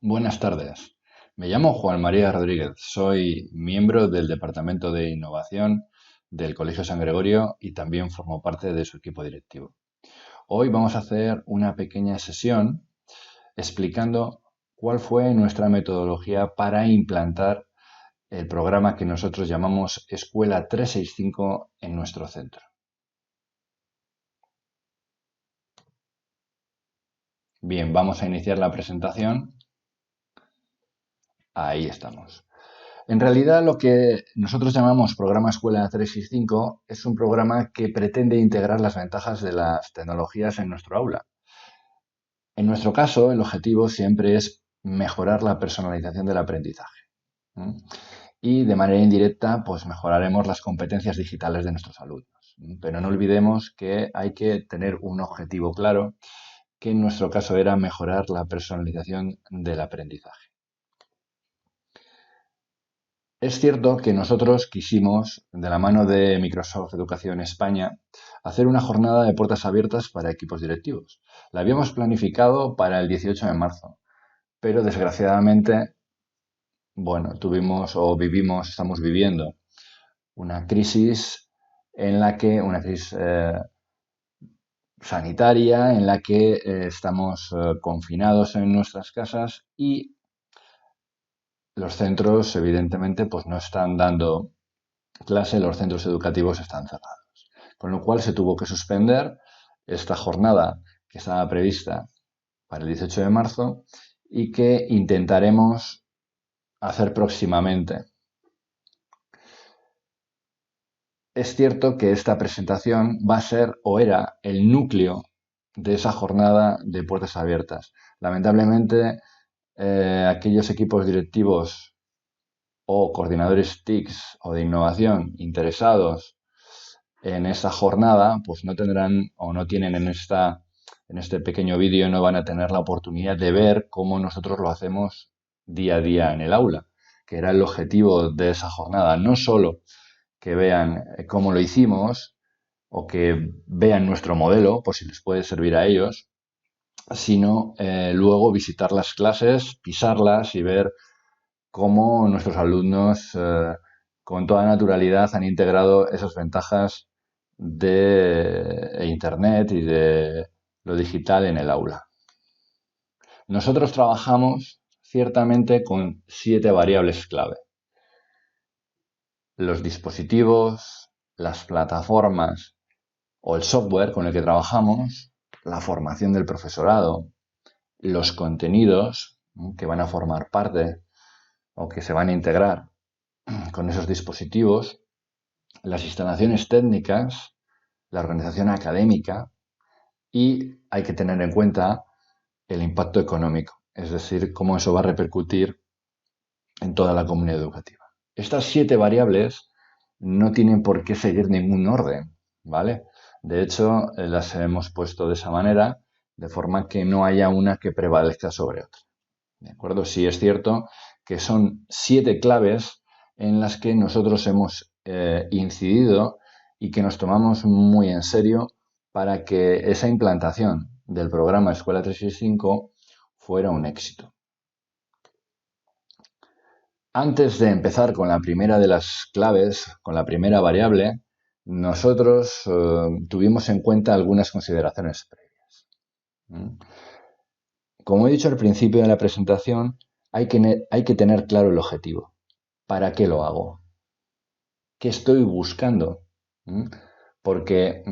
Buenas tardes. Me llamo Juan María Rodríguez. Soy miembro del Departamento de Innovación del Colegio San Gregorio y también formo parte de su equipo directivo. Hoy vamos a hacer una pequeña sesión explicando cuál fue nuestra metodología para implantar el programa que nosotros llamamos Escuela 365 en nuestro centro. Bien, vamos a iniciar la presentación. Ahí estamos. En realidad, lo que nosotros llamamos Programa Escuela 365 es un programa que pretende integrar las ventajas de las tecnologías en nuestro aula. En nuestro caso, el objetivo siempre es mejorar la personalización del aprendizaje. ¿Mm? Y de manera indirecta, pues mejoraremos las competencias digitales de nuestros alumnos. Pero no olvidemos que hay que tener un objetivo claro, que en nuestro caso era mejorar la personalización del aprendizaje. Es cierto que nosotros quisimos, de la mano de Microsoft Educación España, hacer una jornada de puertas abiertas para equipos directivos. La habíamos planificado para el 18 de marzo, pero desgraciadamente, bueno, estamos viviendo una crisis una crisis sanitaria en la que estamos confinados en nuestras casas y los centros, evidentemente, pues no están dando clase, los centros educativos están cerrados. Con lo cual se tuvo que suspender esta jornada que estaba prevista para el 18 de marzo y que intentaremos hacer próximamente. Es cierto que esta presentación va a ser o era el núcleo de esa jornada de puertas abiertas. Lamentablemente, aquellos equipos directivos o coordinadores TICs o de innovación interesados en esa jornada, pues no tendrán o no tienen en este pequeño vídeo, no van a tener la oportunidad de ver cómo nosotros lo hacemos día a día en el aula, que era el objetivo de esa jornada. No solo que vean cómo lo hicimos o que vean nuestro modelo, por si les puede servir a ellos, sino luego visitar las clases, pisarlas y ver cómo nuestros alumnos con toda naturalidad han integrado esas ventajas de Internet y de lo digital en el aula. Nosotros trabajamos ciertamente con 7 variables clave. Los dispositivos, las plataformas o el software con el que trabajamos, la formación del profesorado, los contenidos que van a formar parte o que se van a integrar con esos dispositivos, las instalaciones técnicas, la organización académica y hay que tener en cuenta el impacto económico, es decir, cómo eso va a repercutir en toda la comunidad educativa. Estas 7 variables no tienen por qué seguir ningún orden, ¿vale? De hecho, las hemos puesto de esa manera, de forma que no haya una que prevalezca sobre otra. ¿De acuerdo? Sí es cierto que son 7 claves en las que nosotros hemos incidido y que nos tomamos muy en serio para que esa implantación del programa Escuela 365 fuera un éxito. Antes de empezar con la primera de las claves, con la primera variable, nosotros tuvimos en cuenta algunas consideraciones previas. Como he dicho al principio de la presentación, hay que tener claro el objetivo. ¿Para qué lo hago? ¿Qué estoy buscando? Porque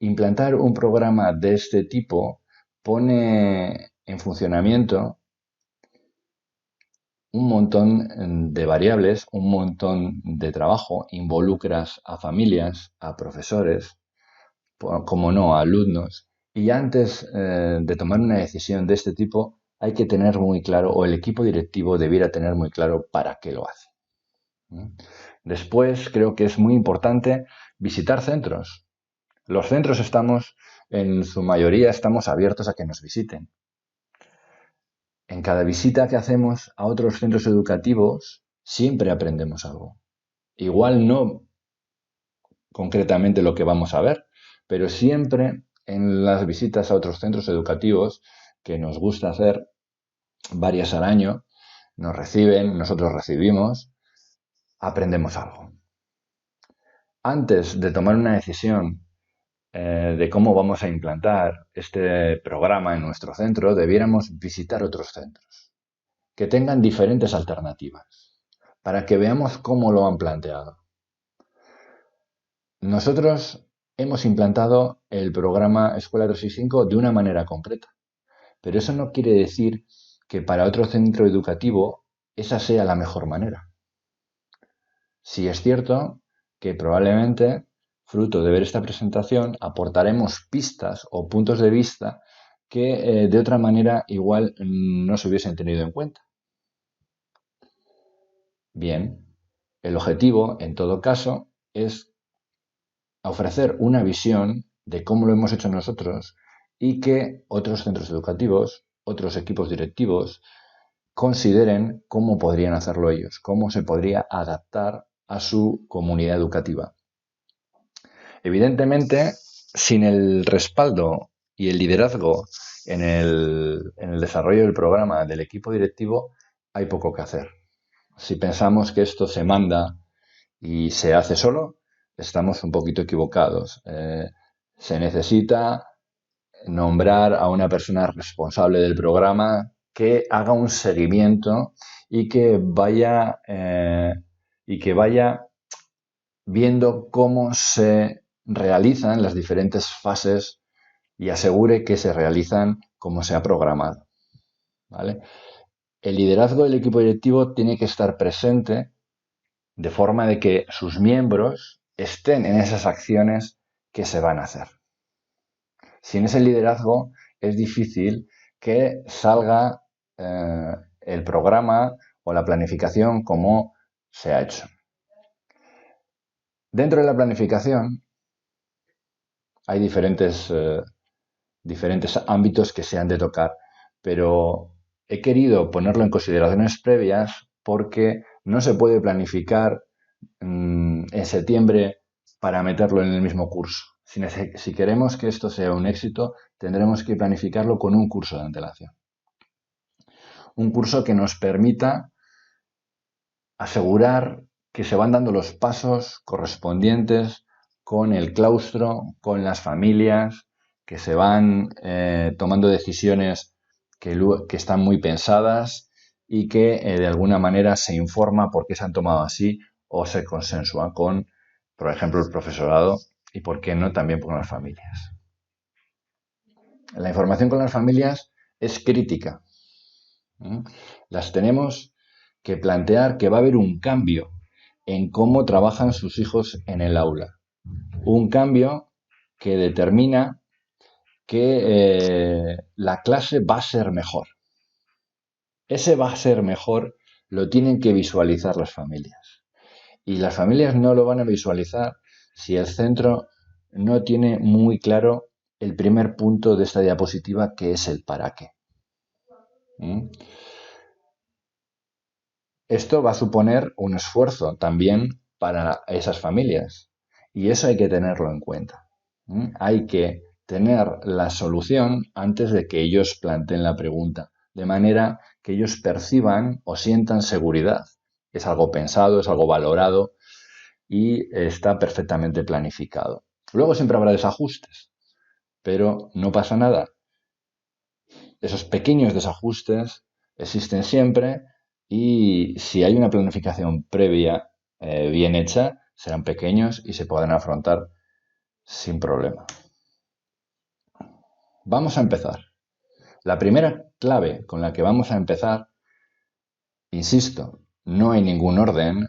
implantar un programa de este tipo pone en funcionamiento un montón de variables, un montón de trabajo, involucras a familias, a profesores, como no, a alumnos. Y antes de tomar una decisión de este tipo, hay que tener muy claro, o el equipo directivo debiera tener muy claro para qué lo hace. Después, creo que es muy importante visitar centros. Los centros en su mayoría, estamos abiertos a que nos visiten. En cada visita que hacemos a otros centros educativos, siempre aprendemos algo. Igual no concretamente lo que vamos a ver, pero siempre en las visitas a otros centros educativos que nos gusta hacer, varias al año, nos reciben, nosotros recibimos, aprendemos algo. Antes de tomar una decisión de cómo vamos a implantar este programa en nuestro centro, debiéramos visitar otros centros que tengan diferentes alternativas para que veamos cómo lo han planteado. Nosotros hemos implantado el programa Escuela 365 de una manera concreta, pero eso no quiere decir que para otro centro educativo esa sea la mejor manera. Sí es cierto que probablemente, fruto de ver esta presentación, aportaremos pistas o puntos de vista que de otra manera igual no se hubiesen tenido en cuenta. Bien, el objetivo, en todo caso, es ofrecer una visión de cómo lo hemos hecho nosotros y que otros centros educativos, otros equipos directivos, consideren cómo podrían hacerlo ellos, cómo se podría adaptar a su comunidad educativa. Evidentemente, sin el respaldo y el liderazgo en el desarrollo del programa del equipo directivo, hay poco que hacer. Si pensamos que esto se manda y se hace solo, estamos un poquito equivocados. Se necesita nombrar a una persona responsable del programa que haga un seguimiento y que vaya viendo cómo se realizan las diferentes fases y asegure que se realizan como se ha programado. ¿Vale? El liderazgo del equipo directivo tiene que estar presente de forma de que sus miembros estén en esas acciones que se van a hacer. Sin ese liderazgo es difícil que salga el programa o la planificación como se ha hecho. Dentro de la planificación hay diferentes ámbitos que se han de tocar, pero he querido ponerlo en consideraciones previas porque no se puede planificar en septiembre para meterlo en el mismo curso. Si queremos que esto sea un éxito, tendremos que planificarlo con un curso de antelación. Un curso que nos permita asegurar que se van dando los pasos correspondientes con el claustro, con las familias, que se van tomando decisiones que están muy pensadas y que de alguna manera se informa por qué se han tomado así o se consensúa con, por ejemplo, el profesorado y por qué no también con las familias. La información con las familias es crítica. Las tenemos que plantear que va a haber un cambio en cómo trabajan sus hijos en el aula. Un cambio que determina que la clase va a ser mejor. Ese va a ser mejor lo tienen que visualizar las familias. Y las familias no lo van a visualizar si el centro no tiene muy claro el primer punto de esta diapositiva, que es el para qué. Esto va a suponer un esfuerzo también para esas familias y eso hay que tenerlo en cuenta. Hay que tener la solución antes de que ellos planteen la pregunta, de manera que ellos perciban o sientan seguridad. Es algo pensado, es algo valorado y está perfectamente planificado. Luego siempre habrá desajustes, pero no pasa nada. Esos pequeños desajustes existen siempre y si hay una planificación previa bien hecha, serán pequeños y se podrán afrontar sin problema. Vamos a empezar. La primera clave con la que vamos a empezar, insisto, no hay ningún orden.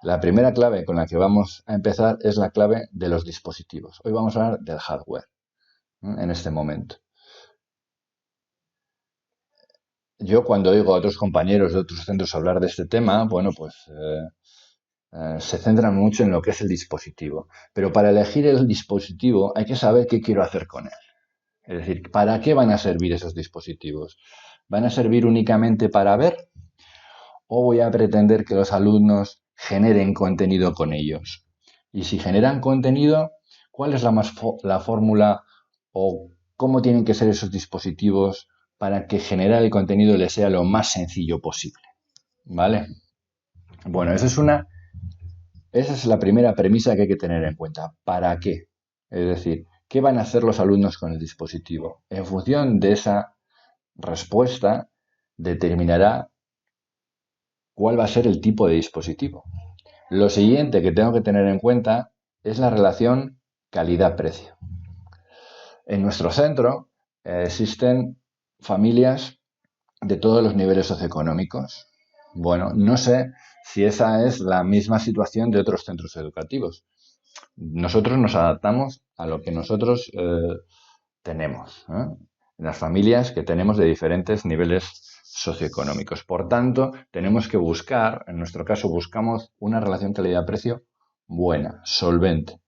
La primera clave con la que vamos a empezar es la clave de los dispositivos. Hoy vamos a hablar del hardware en este momento. Yo cuando oigo a otros compañeros de otros centros hablar de este tema, bueno, pues se centran mucho en lo que es el dispositivo. Pero para elegir el dispositivo hay que saber qué quiero hacer con él. Es decir, ¿para qué van a servir esos dispositivos? ¿Van a servir únicamente para ver? ¿O voy a pretender que los alumnos generen contenido con ellos? Y si generan contenido, ¿cuál es la fórmula o cómo tienen que ser esos dispositivos para que generar el contenido le sea lo más sencillo posible. ¿Vale? Bueno, esa es la primera premisa que hay que tener en cuenta. ¿Para qué? Es decir, ¿qué van a hacer los alumnos con el dispositivo? En función de esa respuesta, determinará cuál va a ser el tipo de dispositivo. Lo siguiente que tengo que tener en cuenta es la relación calidad-precio. En nuestro centro existen familias de todos los niveles socioeconómicos. Bueno, no sé si esa es la misma situación de otros centros educativos. Nosotros nos adaptamos a lo que nosotros tenemos, ¿eh? Las familias que tenemos de diferentes niveles socioeconómicos. Por tanto, tenemos que buscar, en nuestro caso buscamos una relación calidad-precio buena, solvente.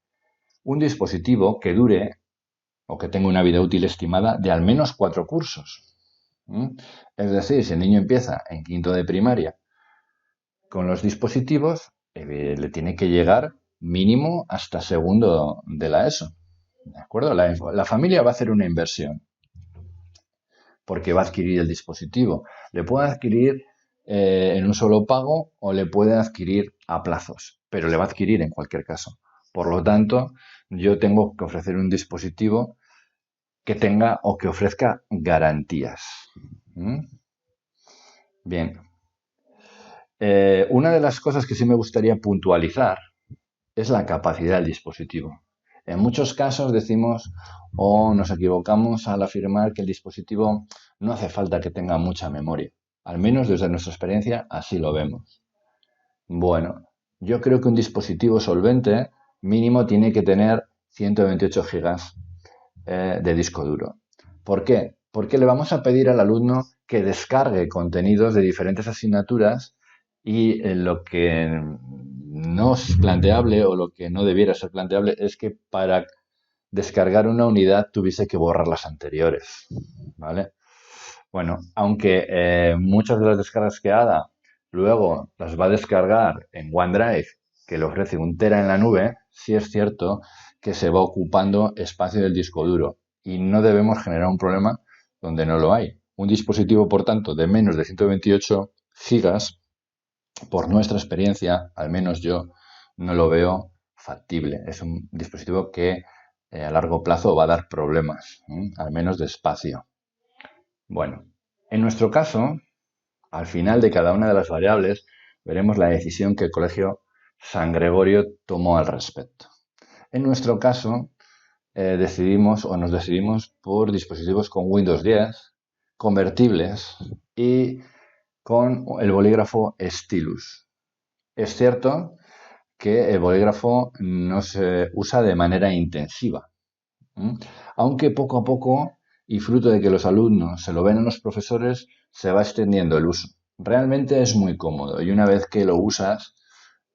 Un dispositivo que dure o que tenga una vida útil estimada de al menos 4 cursos. Es decir, si el niño empieza en quinto de primaria con los dispositivos, le tiene que llegar mínimo hasta segundo de la ESO. ¿De acuerdo? La familia va a hacer una inversión porque va a adquirir el dispositivo. Le puede adquirir en un solo pago o le puede adquirir a plazos, pero le va a adquirir en cualquier caso. Por lo tanto, yo tengo que ofrecer un dispositivo que tenga o que ofrezca garantías. Bien. Una de las cosas que sí me gustaría puntualizar es la capacidad del dispositivo. En muchos casos decimos o nos equivocamos al afirmar que el dispositivo no hace falta que tenga mucha memoria. Al menos desde nuestra experiencia así lo vemos. Bueno, yo creo que un dispositivo solvente mínimo tiene que tener 128 gigas de disco duro. ¿Por qué? Porque le vamos a pedir al alumno que descargue contenidos de diferentes asignaturas y lo que no es planteable o lo que no debiera ser planteable es que para descargar una unidad tuviese que borrar las anteriores, ¿vale? Bueno, aunque muchas de las descargas que haga luego las va a descargar en OneDrive, que le ofrece 1 tera en la nube, sí es cierto que se va ocupando espacio del disco duro y no debemos generar un problema donde no lo hay. Un dispositivo, por tanto, de menos de 128 gigas, por nuestra experiencia, al menos yo no lo veo factible. Es un dispositivo que a largo plazo va a dar problemas, al menos de espacio. Bueno, en nuestro caso, al final de cada una de las variables, veremos la decisión que el Colegio San Gregorio tomó al respecto. En nuestro caso, nos decidimos por dispositivos con Windows 10, convertibles y con el bolígrafo Stylus. Es cierto que el bolígrafo no se usa de manera intensiva, aunque poco a poco y fruto de que los alumnos se lo ven a los profesores, se va extendiendo el uso. Realmente es muy cómodo y una vez que lo usas,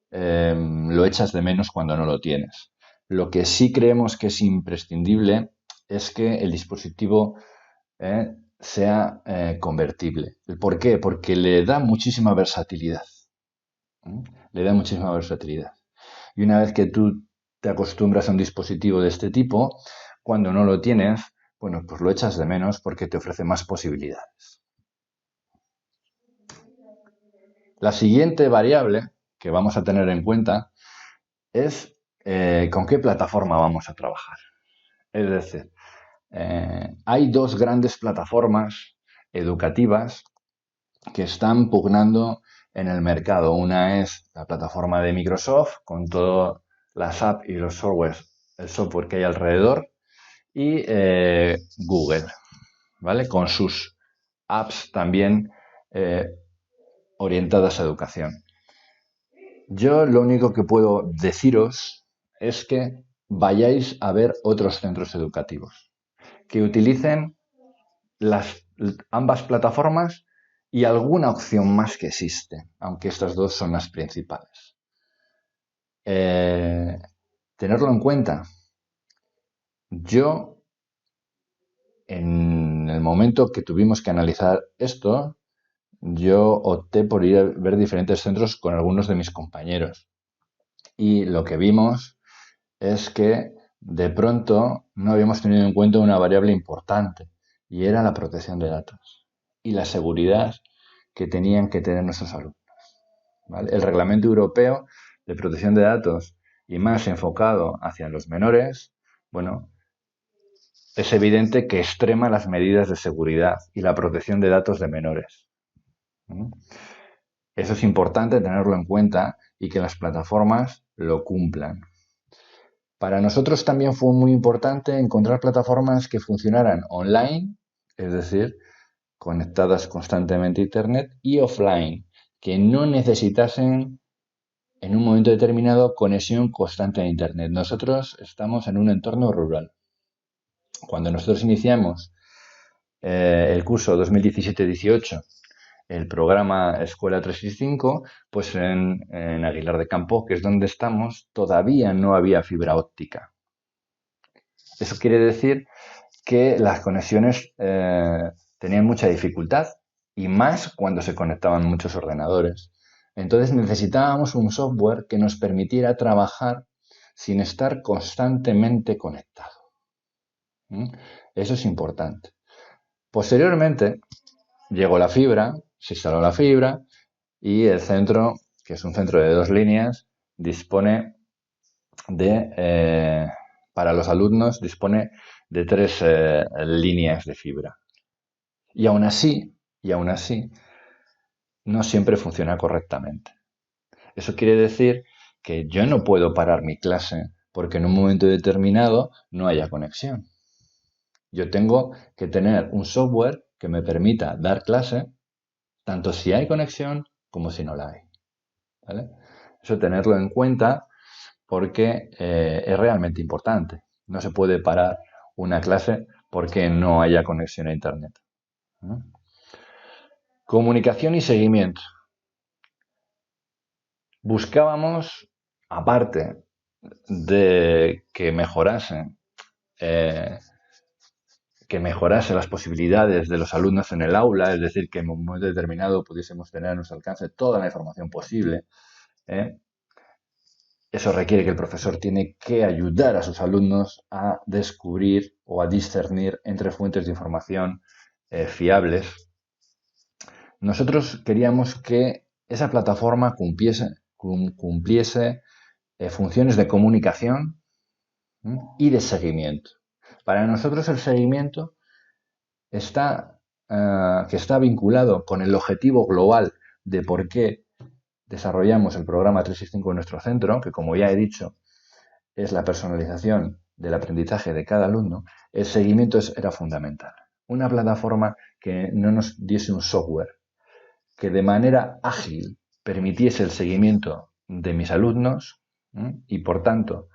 lo echas de menos cuando no lo tienes. Lo que sí creemos que es imprescindible es que el dispositivo sea convertible. ¿Por qué? Porque le da muchísima versatilidad. Le da muchísima versatilidad. Y una vez que tú te acostumbras a un dispositivo de este tipo, cuando no lo tienes, bueno, pues lo echas de menos porque te ofrece más posibilidades. La siguiente variable que vamos a tener en cuenta es con qué plataforma vamos a trabajar. Es decir, hay 2 grandes plataformas educativas que están pugnando en el mercado. Una es la plataforma de Microsoft con todas las apps y los el software que hay alrededor y Google, ¿vale? Con sus apps también orientadas a educación. Yo lo único que puedo deciros es que vayáis a ver otros centros educativos que utilicen ambas plataformas y alguna opción más que existe, aunque estas 2 son las principales. Tenerlo en cuenta. Yo, en el momento que tuvimos que analizar esto, yo opté por ir a ver diferentes centros con algunos de mis compañeros. Y lo que vimos es que de pronto no habíamos tenido en cuenta una variable importante, y era la protección de datos y la seguridad que tenían que tener nuestros alumnos, ¿vale? El Reglamento Europeo de Protección de Datos y más enfocado hacia los menores, bueno, es evidente que extrema las medidas de seguridad y la protección de datos de menores. Eso es importante tenerlo en cuenta y que las plataformas lo cumplan. Para nosotros también fue muy importante encontrar plataformas que funcionaran online, es decir, conectadas constantemente a Internet, y offline, que no necesitasen en un momento determinado conexión constante a Internet. Nosotros estamos en un entorno rural. Cuando nosotros iniciamos el curso 2017-18, el programa Escuela 365, pues en Aguilar de Campo, que es donde estamos, todavía no había fibra óptica. Eso quiere decir que las conexiones tenían mucha dificultad y más cuando se conectaban muchos ordenadores. Entonces necesitábamos un software que nos permitiera trabajar sin estar constantemente conectado. Eso es importante. Posteriormente llegó la fibra, se instaló la fibra y el centro, que es un centro de 2 líneas, dispone de, para los alumnos, dispone de 3 líneas de fibra. Y aún así, no siempre funciona correctamente. Eso quiere decir que yo no puedo parar mi clase porque en un momento determinado no haya conexión. Yo tengo que tener un software que me permita dar clase tanto si hay conexión como si no la hay, ¿vale? Eso tenerlo en cuenta porque es realmente importante. No se puede parar una clase porque no haya conexión a Internet. Comunicación y seguimiento. Buscábamos, aparte de que mejorase las posibilidades de los alumnos en el aula, es decir, que en un momento determinado pudiésemos tener a nuestro alcance toda la información posible. Eso requiere que el profesor tiene que ayudar a sus alumnos a descubrir o a discernir entre fuentes de información fiables. Nosotros queríamos que esa plataforma cumpliese funciones de comunicación y de seguimiento. Para nosotros el seguimiento que está vinculado con el objetivo global de por qué desarrollamos el programa 365 en nuestro centro, que como ya he dicho, es la personalización del aprendizaje de cada alumno. El seguimiento era fundamental. Una plataforma que no nos diese un software, que de manera ágil permitiese el seguimiento de mis alumnos y, por tanto,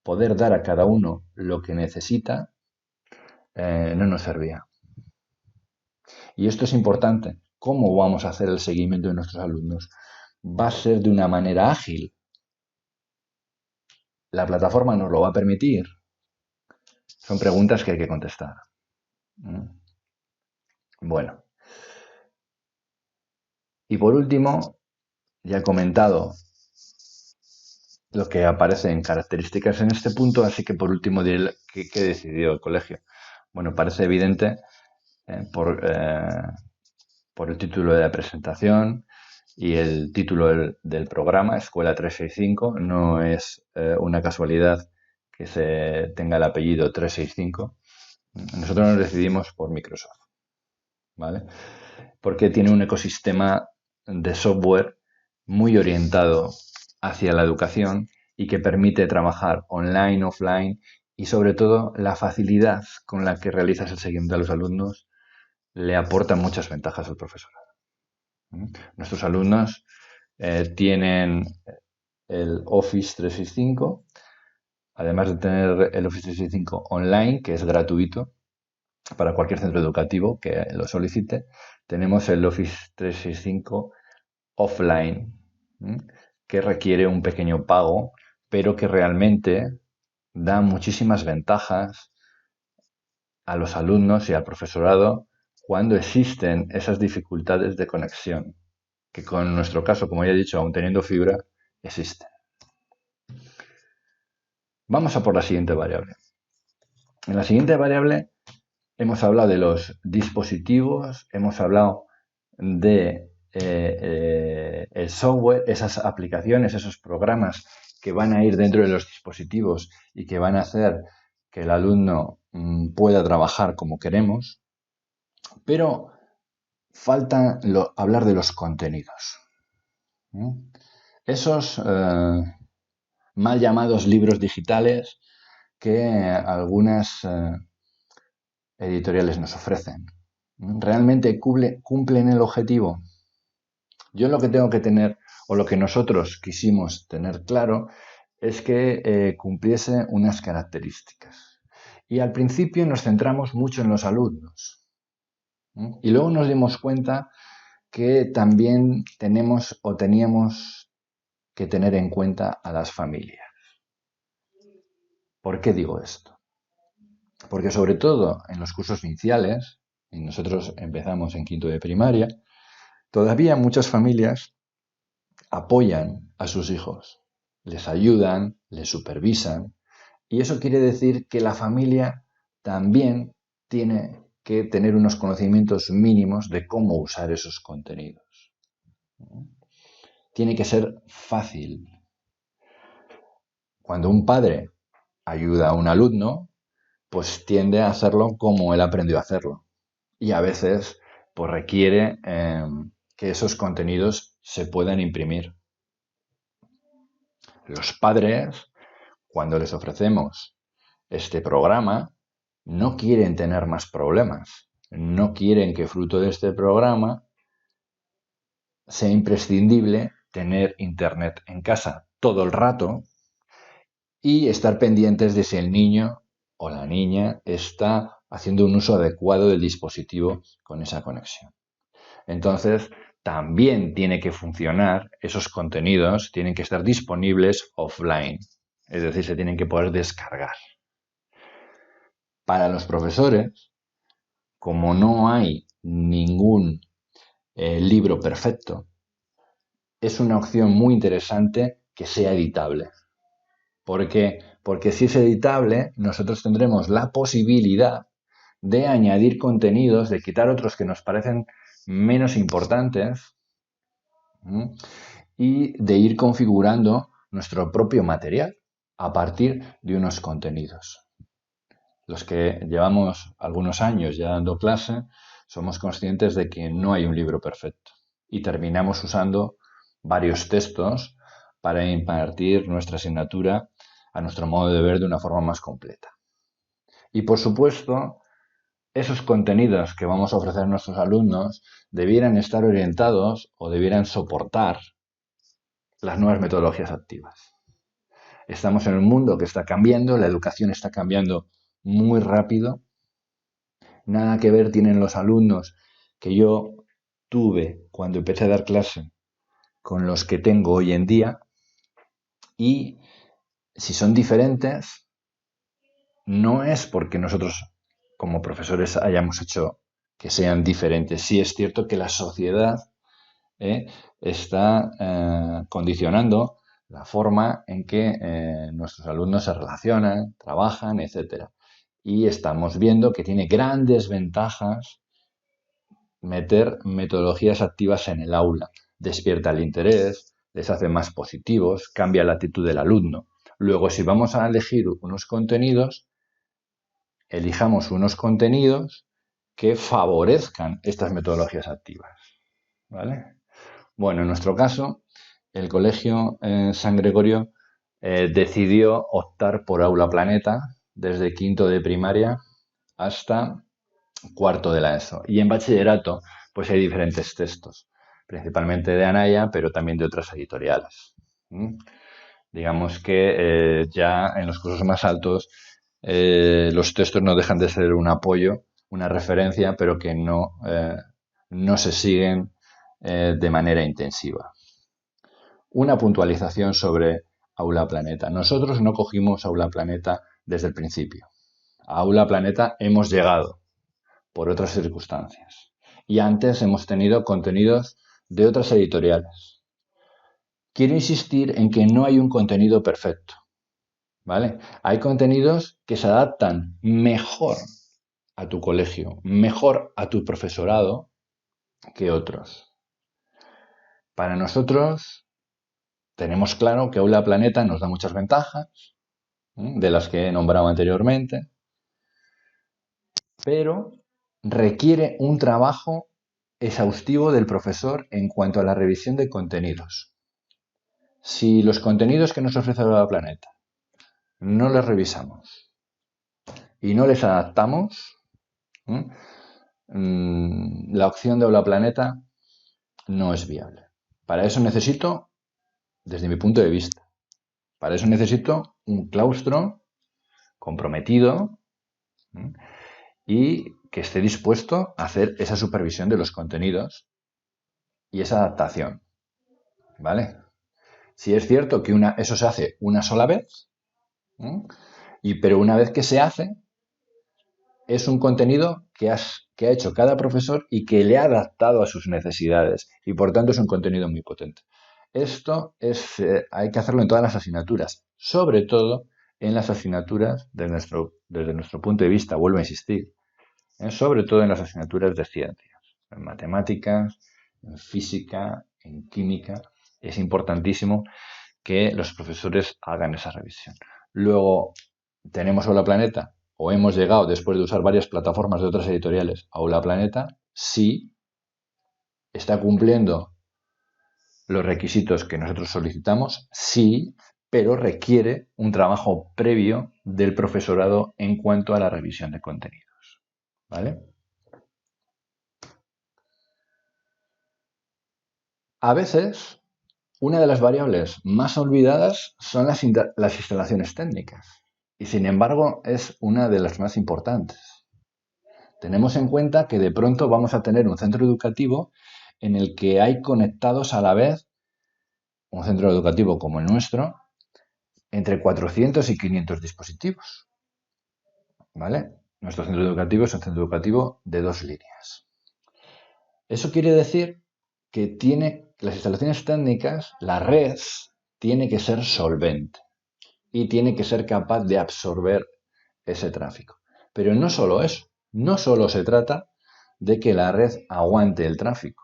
poder dar a cada uno lo que necesita, no nos servía. Y esto es importante. ¿Cómo vamos a hacer el seguimiento de nuestros alumnos? Va a ser de una manera ágil. ¿La plataforma nos lo va a permitir? Son preguntas que hay que contestar. Bueno. Y por último, ya he comentado lo que aparece en características en este punto, así que por último diré qué decidió el colegio. Bueno, parece evidente por el título de la presentación y el título del programa, Escuela 365. No es una casualidad que se tenga el apellido 365. Nosotros nos decidimos por Microsoft, ¿vale? Porque tiene un ecosistema de software muy orientado hacia la educación y que permite trabajar online, offline y sobre todo la facilidad con la que realizas el seguimiento a los alumnos le aporta muchas ventajas al profesorado. Nuestros alumnos tienen el Office 365, además de tener el Office 365 online, que es gratuito para cualquier centro educativo que lo solicite, tenemos el Office 365 offline, que requiere un pequeño pago, pero que realmente da muchísimas ventajas a los alumnos y al profesorado cuando existen esas dificultades de conexión, que con nuestro caso, como ya he dicho, aún teniendo fibra, existen. Vamos a por la siguiente variable. En la siguiente variable hemos hablado de los dispositivos, hemos hablado de el software, esas aplicaciones, esos programas que van a ir dentro de los dispositivos y que van a hacer que el alumno pueda trabajar como queremos, pero falta hablar de los contenidos. Esos mal llamados libros digitales que algunas editoriales nos ofrecen. ¿Realmente cumplen el objetivo? Yo lo que tengo que tener, o lo que nosotros quisimos tener claro, es que cumpliese unas características. Y al principio nos centramos mucho en los alumnos. Y luego nos dimos cuenta que también tenemos o teníamos que tener en cuenta a las familias. ¿Por qué digo esto? Porque sobre todo en los cursos iniciales, y nosotros empezamos en quinto de primaria, todavía muchas familias apoyan a sus hijos, les ayudan, les supervisan, y eso quiere decir que la familia también tiene que tener unos conocimientos mínimos de cómo usar esos contenidos. Tiene que ser fácil. Cuando un padre ayuda a un alumno, pues tiende a hacerlo como él aprendió a hacerlo. Y a veces pues requiere que esos contenidos se puedan imprimir. Los padres, cuando les ofrecemos este programa, no quieren tener más problemas. No quieren que fruto de este programa sea imprescindible tener internet en casa todo el rato y estar pendientes de si el niño o la niña está haciendo un uso adecuado del dispositivo con esa conexión. Entonces, también tiene que funcionar, esos contenidos tienen que estar disponibles offline, es decir, se tienen que poder descargar. Para los profesores, como no hay ningún libro perfecto, es una opción muy interesante que sea editable. ¿Por qué? Porque si es editable, nosotros tendremos la posibilidad de añadir contenidos, de quitar otros que nos parecen menos importantes y de ir configurando nuestro propio material a partir de unos contenidos. Los que llevamos algunos años ya dando clase, somos conscientes de que no hay un libro perfecto y terminamos usando varios textos para impartir nuestra asignatura a nuestro modo de ver de una forma más completa. Y por supuesto, esos contenidos que vamos a ofrecer a nuestros alumnos debieran estar orientados o debieran soportar las nuevas metodologías activas. Estamos en un mundo que está cambiando, la educación está cambiando muy rápido. Nada que ver tienen los alumnos que yo tuve cuando empecé a dar clase con los que tengo hoy en día. Y si son diferentes, no es porque nosotros como profesores hayamos hecho que sean diferentes. Sí es cierto que la sociedad está condicionando la forma en que nuestros alumnos se relacionan, trabajan, etc. Y estamos viendo que tiene grandes ventajas meter metodologías activas en el aula. Despierta el interés, les hace más positivos, cambia la actitud del alumno. Luego, si vamos a elegir unos contenidos, elijamos unos contenidos que favorezcan estas metodologías activas. ¿Vale? Bueno, en nuestro caso, el Colegio San Gregorio decidió optar por Aula Planeta desde quinto de primaria hasta cuarto de la ESO. Y en bachillerato, pues hay diferentes textos, principalmente de Anaya, pero también de otras editoriales. Digamos que ya en los cursos más altos los textos no dejan de ser un apoyo, una referencia, pero que no se siguen de manera intensiva. Una puntualización sobre Aula Planeta. Nosotros no cogimos Aula Planeta desde el principio. A Aula Planeta hemos llegado por otras circunstancias. Y antes hemos tenido contenidos de otras editoriales. Quiero insistir en que no hay un contenido perfecto, ¿vale? Hay contenidos que se adaptan mejor a tu colegio, mejor a tu profesorado que otros. Para nosotros tenemos claro que Aula Planeta nos da muchas ventajas, de las que he nombrado anteriormente, pero requiere un trabajo exhaustivo del profesor en cuanto a la revisión de contenidos. Si los contenidos que nos ofrece Aula Planeta no los revisamos y no les adaptamos, la opción de Aula Planeta no es viable. Para eso necesito, desde mi punto de vista, para eso necesito un claustro comprometido y que esté dispuesto a hacer esa supervisión de los contenidos y esa adaptación. ¿Vale? Si es cierto que eso se hace una sola vez, pero una vez que se hace, es un contenido que ha hecho cada profesor y que le ha adaptado a sus necesidades y por tanto es un contenido muy potente. Esto hay que hacerlo en todas las asignaturas, sobre todo en las asignaturas desde nuestro punto de vista, vuelvo a insistir, sobre todo en las asignaturas de ciencias, en matemáticas, en física, en química. Es importantísimo que los profesores hagan esa revisión. Luego, tenemos Aula Planeta, o hemos llegado, después de usar varias plataformas de otras editoriales, a Aula Planeta, sí está cumpliendo los requisitos que nosotros solicitamos, sí, pero requiere un trabajo previo del profesorado en cuanto a la revisión de contenidos. ¿Vale? A veces, una de las variables más olvidadas son las instalaciones técnicas y, sin embargo, es una de las más importantes. Tenemos en cuenta que de pronto vamos a tener un centro educativo en el que hay conectados a la vez, un centro educativo como el nuestro, entre 400 y 500 dispositivos. ¿Vale? Nuestro centro educativo es un centro educativo de 2 líneas. Eso quiere decir que las instalaciones técnicas, la red, tiene que ser solvente y tiene que ser capaz de absorber ese tráfico. Pero no solo eso, no solo se trata de que la red aguante el tráfico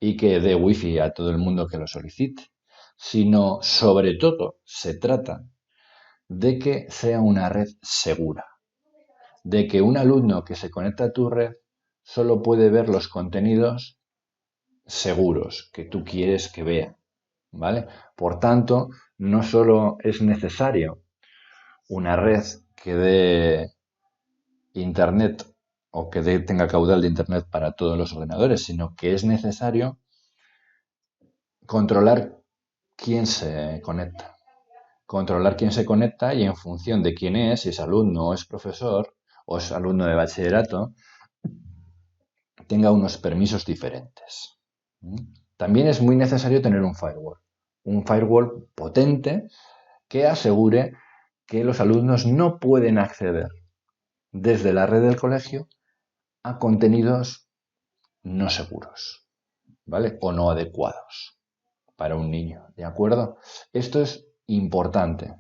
y que dé wifi a todo el mundo que lo solicite, sino sobre todo se trata de que sea una red segura, de que un alumno que se conecta a tu red solo puede ver los contenidos seguros que tú quieres que vea, ¿vale? Por tanto, no solo es necesario una red que dé internet o que tenga caudal de internet para todos los ordenadores, sino que es necesario controlar quién se conecta. Controlar quién se conecta y en función de quién es, si es alumno o es profesor o es alumno de bachillerato, tenga unos permisos diferentes. También es muy necesario tener un firewall potente que asegure que los alumnos no pueden acceder desde la red del colegio a contenidos no seguros, ¿vale? O no adecuados para un niño, ¿de acuerdo? Esto es importante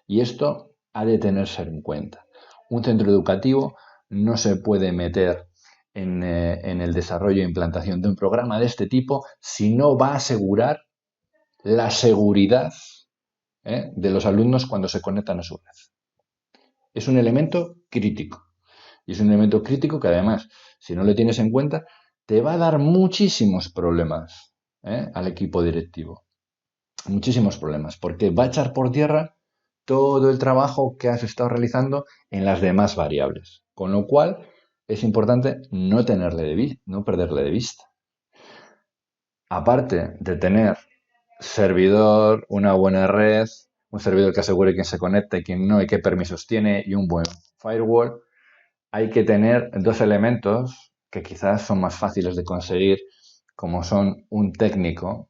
y esto ha de tenerse en cuenta. Un centro educativo no se puede meter en el desarrollo e implantación de un programa de este tipo si no va a asegurar la seguridad de los alumnos cuando se conectan a su red. Es un elemento crítico. Y es un elemento crítico que además, si no lo tienes en cuenta, te va a dar muchísimos problemas al equipo directivo. Muchísimos problemas, porque va a echar por tierra todo el trabajo que has estado realizando en las demás variables. Con lo cual, es importante no perderle de vista. Aparte de tener servidor, una buena red, un servidor que asegure quién se conecta y quién no, y qué permisos tiene, y un buen firewall, hay que tener 2 elementos que quizás son más fáciles de conseguir, como son un técnico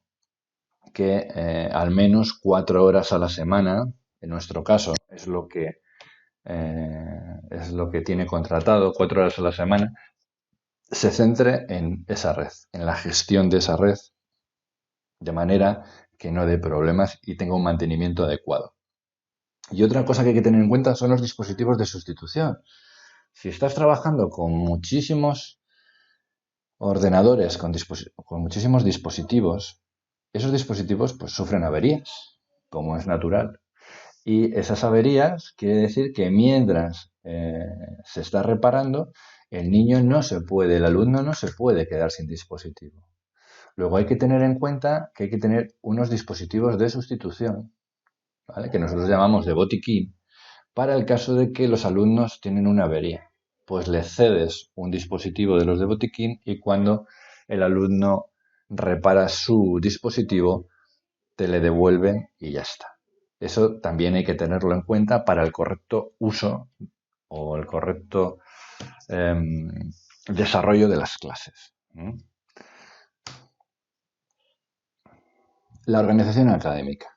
que al menos 4 horas a la semana, en nuestro caso es lo que tiene contratado, 4 horas a la semana, se centre en esa red, en la gestión de esa red, de manera que no dé problemas y tenga un mantenimiento adecuado. Y otra cosa que hay que tener en cuenta son los dispositivos de sustitución. Si estás trabajando con muchísimos ordenadores, con muchísimos dispositivos, esos dispositivos pues sufren averías, como es natural. Y esas averías quiere decir que mientras se está reparando, el alumno no se puede quedar sin dispositivo. Luego hay que tener en cuenta que hay que tener unos dispositivos de sustitución, ¿vale? Que nosotros llamamos de botiquín, para el caso de que los alumnos tienen una avería. Pues le cedes un dispositivo de los de botiquín y cuando el alumno repara su dispositivo, te le devuelven y ya está. Eso también hay que tenerlo en cuenta para el correcto uso o el correcto desarrollo de las clases. La organización académica.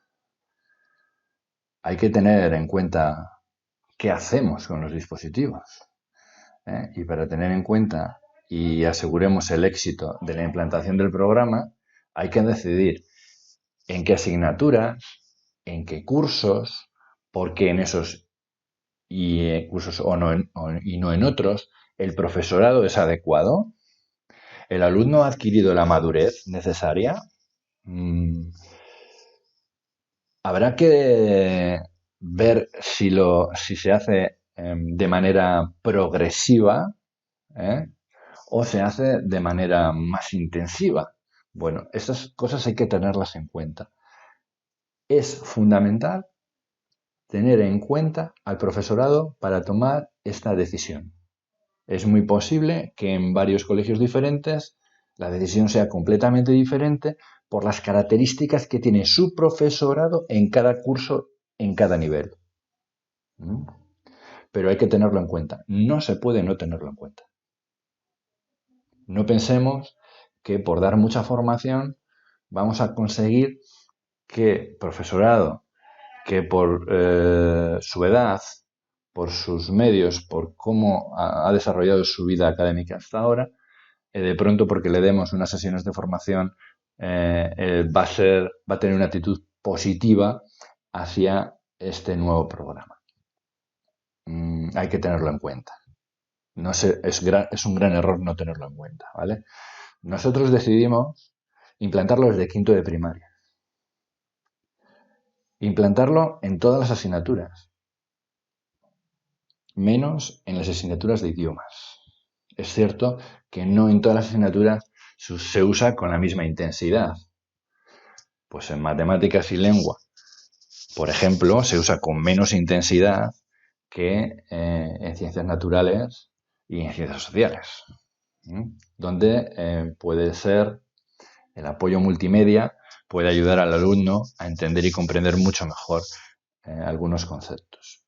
Hay que tener en cuenta qué hacemos con los dispositivos. Y para tener en cuenta y aseguremos el éxito de la implantación del programa, hay que decidir en qué asignaturas, en qué cursos, por qué en esos cursos y no en otros, el profesorado es adecuado, el alumno ha adquirido la madurez necesaria. Habrá que ver si se hace de manera progresiva, o se hace de manera más intensiva. Bueno, estas cosas hay que tenerlas en cuenta. Es fundamental tener en cuenta al profesorado para tomar esta decisión. Es muy posible que en varios colegios diferentes la decisión sea completamente diferente por las características que tiene su profesorado en cada curso, en cada nivel. Pero hay que tenerlo en cuenta. No se puede no tenerlo en cuenta. No pensemos que por dar mucha formación vamos a conseguir que profesorado que por su edad, por sus medios, por cómo ha desarrollado su vida académica hasta ahora, de pronto porque le demos unas sesiones de formación va a tener una actitud positiva hacia este nuevo programa. Hay que tenerlo en cuenta. No sé, es un gran error no tenerlo en cuenta, ¿vale? Nosotros decidimos implantarlo desde quinto de primaria. Implantarlo en todas las asignaturas, menos en las asignaturas de idiomas. Es cierto que no en todas las asignaturas se usa con la misma intensidad. Pues en matemáticas y lengua, por ejemplo, se usa con menos intensidad que en ciencias naturales y en ciencias sociales, donde puede ser el apoyo multimedia, puede ayudar al alumno a entender y comprender mucho mejor algunos conceptos.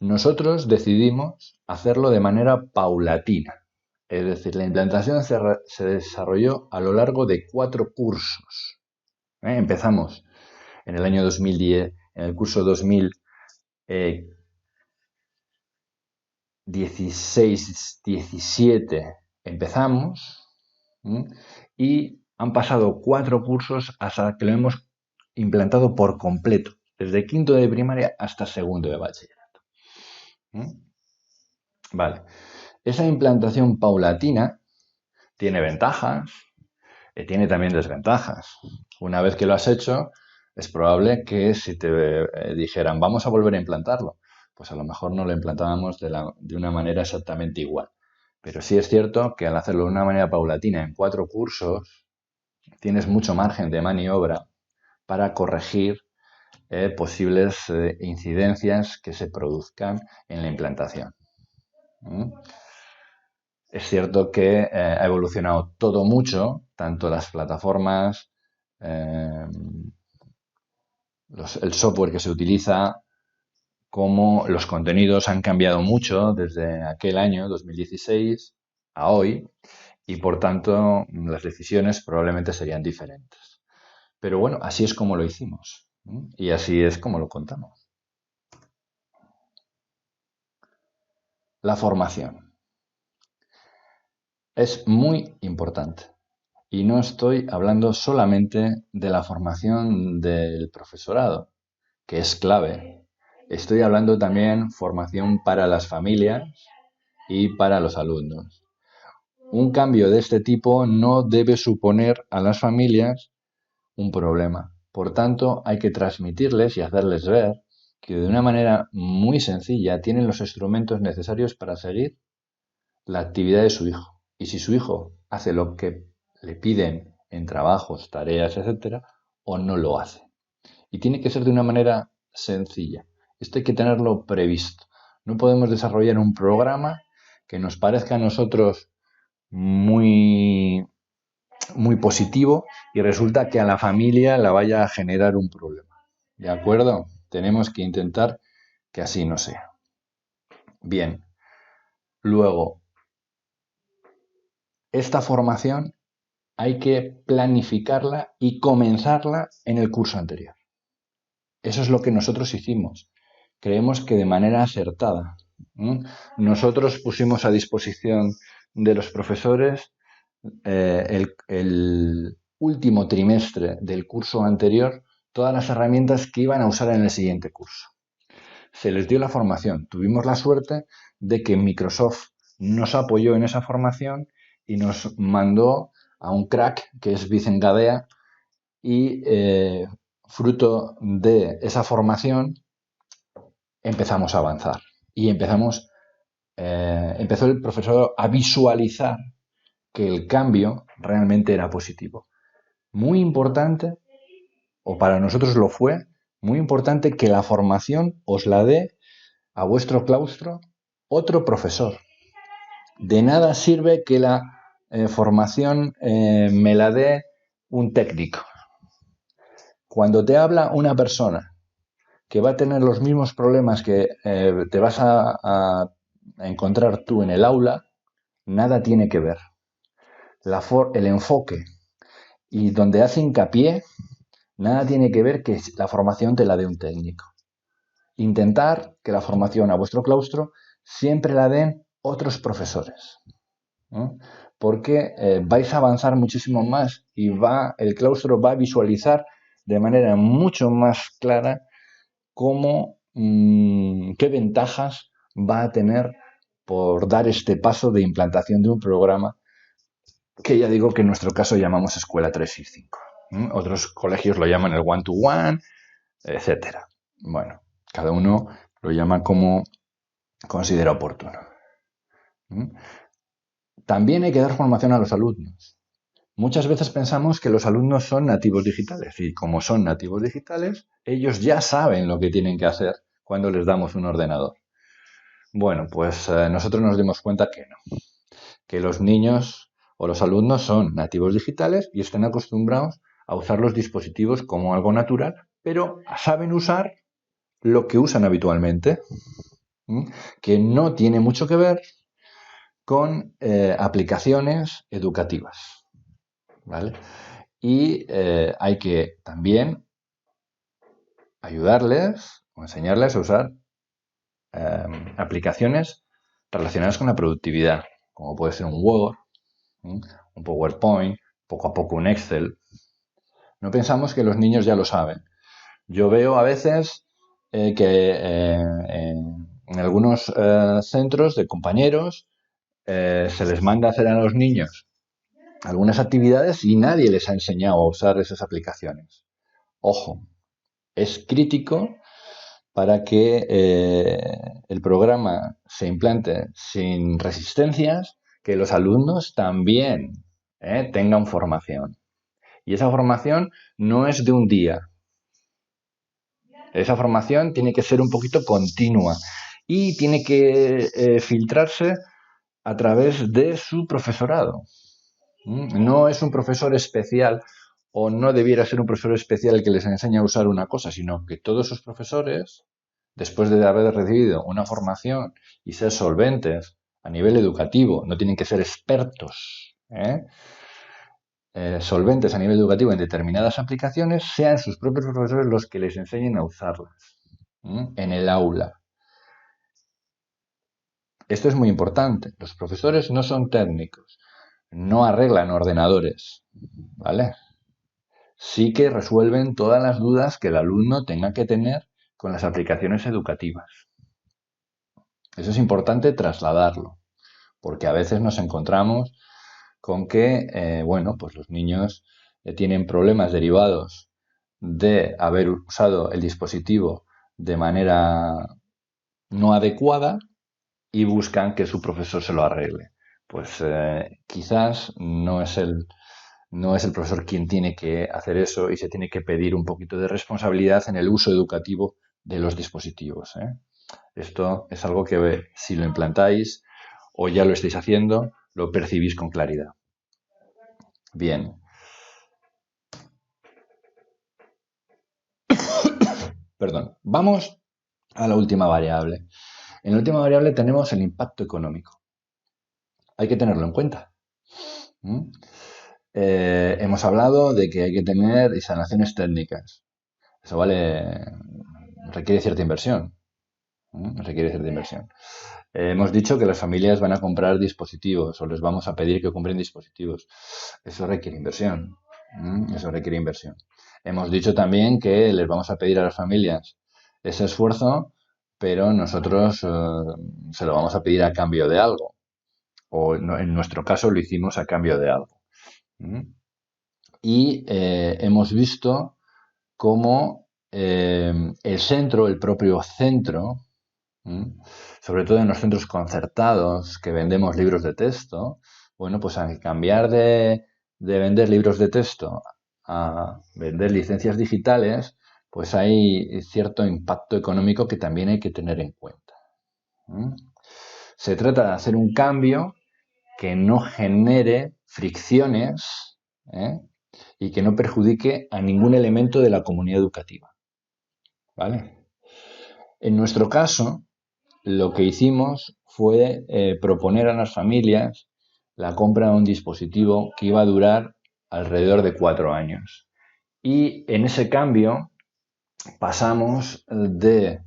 Nosotros decidimos hacerlo de manera paulatina, es decir, la implantación se desarrolló a lo largo de 4 cursos. Empezamos en el año 2010, en el curso 2016-17 empezamos y han pasado 4 cursos hasta que lo hemos implantado por completo, desde quinto de primaria hasta segundo de bachillerato. Vale. Esa implantación paulatina tiene ventajas, tiene también desventajas. Una vez que lo has hecho, es probable que si te dijeran vamos a volver a implantarlo, pues a lo mejor no lo implantábamos de una manera exactamente igual. Pero sí es cierto que al hacerlo de una manera paulatina en 4 cursos, tienes mucho margen de maniobra para corregir posibles incidencias que se produzcan en la implantación. Es cierto que ha evolucionado todo mucho, tanto las plataformas, el software que se utiliza, como los contenidos han cambiado mucho desde aquel año, 2016, a hoy, y por tanto las decisiones probablemente serían diferentes. Pero bueno, así es como lo hicimos y así es como lo contamos. La formación es muy importante. Y no estoy hablando solamente de la formación del profesorado, que es clave. Estoy hablando también formación para las familias y para los alumnos. Un cambio de este tipo no debe suponer a las familias un problema. Por tanto, hay que transmitirles y hacerles ver que de una manera muy sencilla tienen los instrumentos necesarios para seguir la actividad de su hijo. Y si su hijo hace lo que le piden en trabajos, tareas, etcétera, o no lo hace. Y tiene que ser de una manera sencilla. Esto hay que tenerlo previsto. No podemos desarrollar un programa que nos parezca a nosotros muy, muy positivo y resulta que a la familia la vaya a generar un problema. ¿De acuerdo? Tenemos que intentar que así no sea. Bien. Luego, esta formación hay que planificarla y comenzarla en el curso anterior. Eso es lo que nosotros hicimos. Creemos que de manera acertada. Nosotros pusimos a disposición de los profesores el último trimestre del curso anterior todas las herramientas que iban a usar en el siguiente curso. Se les dio la formación. Tuvimos la suerte de que Microsoft nos apoyó en esa formación y nos mandó a un crack que es Vicent Gadea y fruto de esa formación empezamos a avanzar y empezó el profesor a visualizar que el cambio realmente era positivo. Muy importante, o para nosotros lo fue, muy importante que la formación os la dé a vuestro claustro otro profesor. De nada sirve que la formación me la dé un técnico. Cuando te habla una persona que va a tener los mismos problemas que te vas a encontrar tú en el aula, nada tiene que ver. El enfoque y donde hace hincapié, nada tiene que ver que la formación te la dé un técnico. Intentar que la formación a vuestro claustro siempre la den otros profesores, ¿no? Porque vais a avanzar muchísimo más y el claustro va a visualizar de manera mucho más clara qué ventajas va a tener por dar este paso de implantación de un programa que ya digo que en nuestro caso llamamos Escuela 365. Otros colegios lo llaman el one-to-one, etcétera. Bueno, cada uno lo llama como considera oportuno. También hay que dar formación a los alumnos. Muchas veces pensamos que los alumnos son nativos digitales y como son nativos digitales, ellos ya saben lo que tienen que hacer cuando les damos un ordenador. Bueno, pues nosotros nos dimos cuenta que no, que los niños o los alumnos son nativos digitales y están acostumbrados a usar los dispositivos como algo natural, pero saben usar lo que usan habitualmente, que no tiene mucho que ver con aplicaciones educativas, ¿vale? Y hay que también ayudarles o enseñarles a usar aplicaciones relacionadas con la productividad, como puede ser un Word, un PowerPoint, poco a poco un Excel. No pensamos que los niños ya lo saben. Yo veo a veces que en algunos centros de compañeros se les manda a hacer a los niños algunas actividades y nadie les ha enseñado a usar esas aplicaciones. Ojo, es crítico para que el programa se implante sin resistencias, que los alumnos también tengan formación. Y esa formación no es de un día. Esa formación tiene que ser un poquito continua y tiene que filtrarse a través de su profesorado. No es un profesor especial o no debiera ser un profesor especial el que les enseña a usar una cosa, sino que todos sus profesores, después de haber recibido una formación y ser solventes a nivel educativo, no tienen que ser expertos, solventes a nivel educativo en determinadas aplicaciones, sean sus propios profesores los que les enseñen a usarlas en el aula. Esto es muy importante. Los profesores no son técnicos, no arreglan ordenadores, ¿vale? Sí que resuelven todas las dudas que el alumno tenga que tener con las aplicaciones educativas. Eso es importante trasladarlo, porque a veces nos encontramos con que, bueno, pues los niños tienen problemas derivados de haber usado el dispositivo de manera no adecuada y buscan que su profesor se lo arregle. Pues quizás no es el profesor quien tiene que hacer eso y se tiene que pedir un poquito de responsabilidad en el uso educativo de los dispositivos. Esto es algo que si lo implantáis o ya lo estáis haciendo, lo percibís con claridad. Bien. Perdón. Vamos a la última variable. En la última variable tenemos el impacto económico. Hay que tenerlo en cuenta. Hemos hablado de que hay que tener instalaciones técnicas. Eso requiere cierta inversión. Requiere cierta inversión. Hemos dicho que las familias van a comprar dispositivos o les vamos a pedir que compren dispositivos. Eso requiere inversión. Eso requiere inversión. Hemos dicho también que les vamos a pedir a las familias ese esfuerzo, pero nosotros se lo vamos a pedir a cambio de algo. O en nuestro caso lo hicimos a cambio de algo. Y hemos visto cómo el centro, el propio centro, sobre todo en los centros concertados que vendemos libros de texto, bueno, pues al cambiar de vender libros de texto a vender licencias digitales, pues hay cierto impacto económico que también hay que tener en cuenta. Se trata de hacer un cambio que no genere fricciones y que no perjudique a ningún elemento de la comunidad educativa. ¿Vale? En nuestro caso, lo que hicimos fue proponer a las familias la compra de un dispositivo que iba a durar alrededor de 4 años. Y en ese cambio pasamos de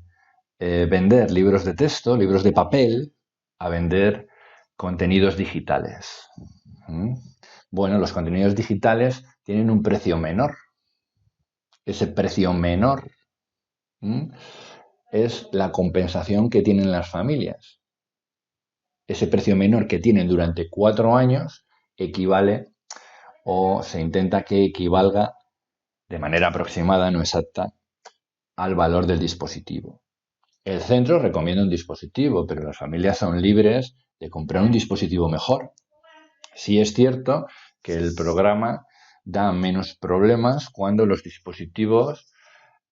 vender libros de texto, libros de papel, a vender contenidos digitales. Bueno, los contenidos digitales tienen un precio menor. Ese precio menor es la compensación que tienen las familias. Ese precio menor que tienen durante 4 años equivale o se intenta que equivalga de manera aproximada, no exacta, al valor del dispositivo. El centro recomienda un dispositivo, pero las familias son libres de comprar un dispositivo mejor. Sí es cierto que el programa da menos problemas cuando los dispositivos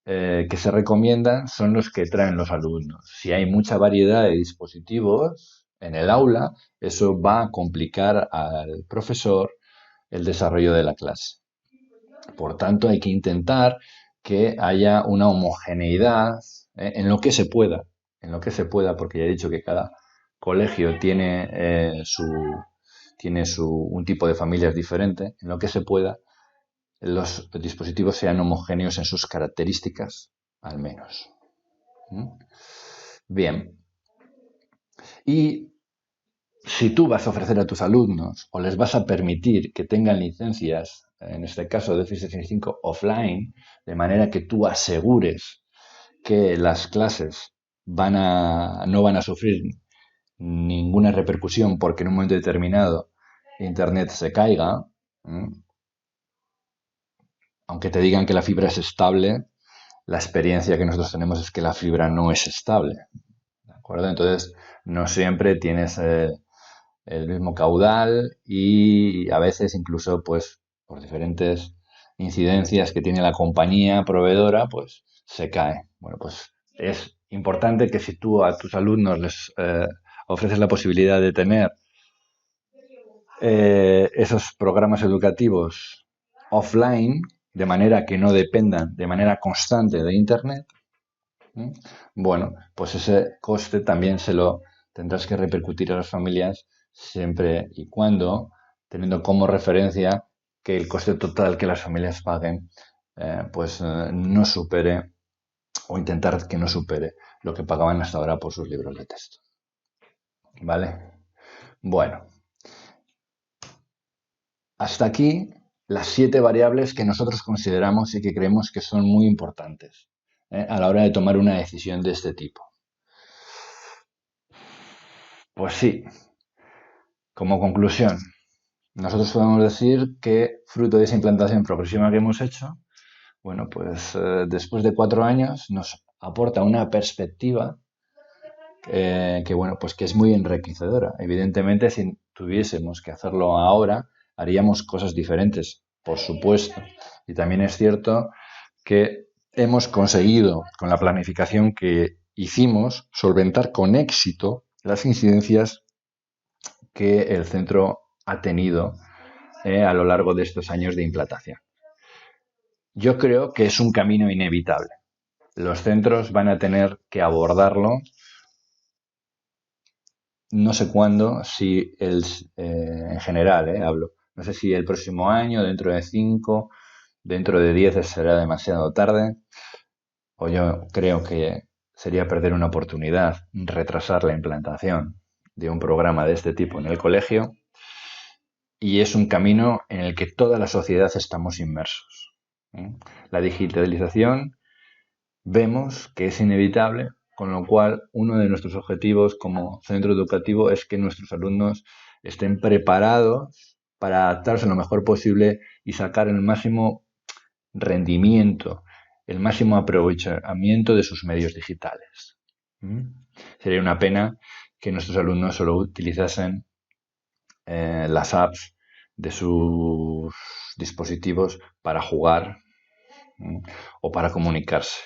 que se recomiendan son los que traen los alumnos. Si hay mucha variedad de dispositivos en el aula, eso va a complicar al profesor el desarrollo de la clase. Por tanto, hay que intentar que haya una homogeneidad en lo que se pueda, porque ya he dicho que cada colegio tiene un tipo de familias diferente, en lo que se pueda, los dispositivos sean homogéneos en sus características, al menos. Bien. Y si tú vas a ofrecer a tus alumnos o les vas a permitir que tengan licencias, en este caso de Office 365 offline, de manera que tú asegures que las clases no van a sufrir ninguna repercusión porque en un momento determinado Internet se caiga, aunque te digan que la fibra es estable, la experiencia que nosotros tenemos es que la fibra no es estable. ¿De acuerdo? Entonces, no siempre tienes el mismo caudal y a veces incluso, pues, por diferentes incidencias que tiene la compañía proveedora, pues, se cae. Bueno, pues es importante que si tú a tus alumnos les ofreces la posibilidad de tener esos programas educativos offline, de manera que no dependan de manera constante de Internet, bueno, pues ese coste también se lo tendrás que repercutir a las familias siempre y cuando, teniendo como referencia que el coste total que las familias paguen, no supere o intentar que no supere lo que pagaban hasta ahora por sus libros de texto. ¿Vale? Bueno, hasta aquí las 7 variables que nosotros consideramos y que creemos que son muy importantes. a la hora de tomar una decisión de este tipo. Pues sí, como conclusión, nosotros podemos decir que fruto de esa implantación progresiva que hemos hecho, bueno, pues después de 4 años nos aporta una perspectiva que, bueno, pues que es muy enriquecedora. Evidentemente, si tuviésemos que hacerlo ahora, haríamos cosas diferentes, por supuesto. Y también es cierto que hemos conseguido, con la planificación que hicimos, solventar con éxito las incidencias que el centro ha tenido a lo largo de estos años de implantación. Yo creo que es un camino inevitable. Los centros van a tener que abordarlo, no sé cuándo, si en general, hablo, no sé si el próximo año, dentro de 5, dentro de 10 será demasiado tarde, o yo creo que sería perder una oportunidad retrasar la implantación de un programa de este tipo en el colegio, y es un camino en el que toda la sociedad estamos inmersos. La digitalización vemos que es inevitable, con lo cual uno de nuestros objetivos como centro educativo es que nuestros alumnos estén preparados para adaptarse lo mejor posible y sacar el máximo rendimiento, el máximo aprovechamiento de sus medios digitales. Sería una pena que nuestros alumnos solo utilizasen las apps de sus dispositivos para jugar o para comunicarse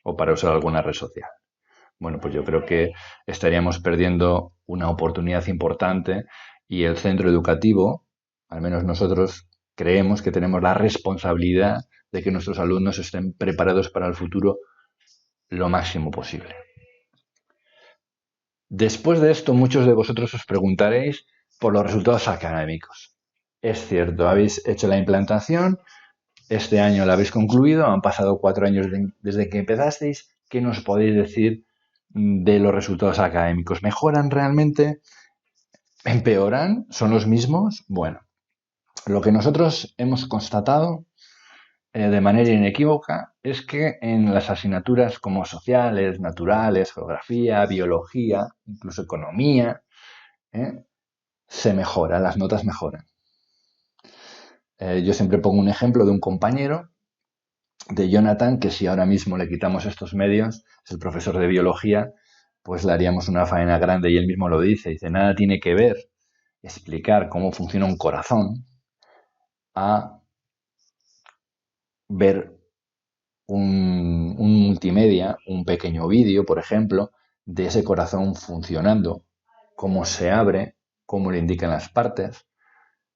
o para usar alguna red social. Bueno, pues yo creo que estaríamos perdiendo una oportunidad importante y el centro educativo, al menos nosotros, creemos que tenemos la responsabilidad de que nuestros alumnos estén preparados para el futuro lo máximo posible. Después de esto, muchos de vosotros os preguntaréis por los resultados académicos. Es cierto, habéis hecho la implantación, este año la habéis concluido, han pasado 4 años desde que empezasteis. ¿Qué nos podéis decir de los resultados académicos? ¿Mejoran realmente? ¿Empeoran? ¿Son los mismos? Bueno, lo que nosotros hemos constatado de manera inequívoca es que en las asignaturas como sociales, naturales, geografía, biología, incluso economía, se mejora, las notas mejoran. Yo siempre pongo un ejemplo de un compañero, de Jonathan, que si ahora mismo le quitamos estos medios, es el profesor de biología, pues le haríamos una faena grande y él mismo lo dice, nada tiene que ver explicar cómo funciona un corazón a ver un multimedia, un pequeño vídeo, por ejemplo, de ese corazón funcionando, cómo se abre, cómo le indican las partes.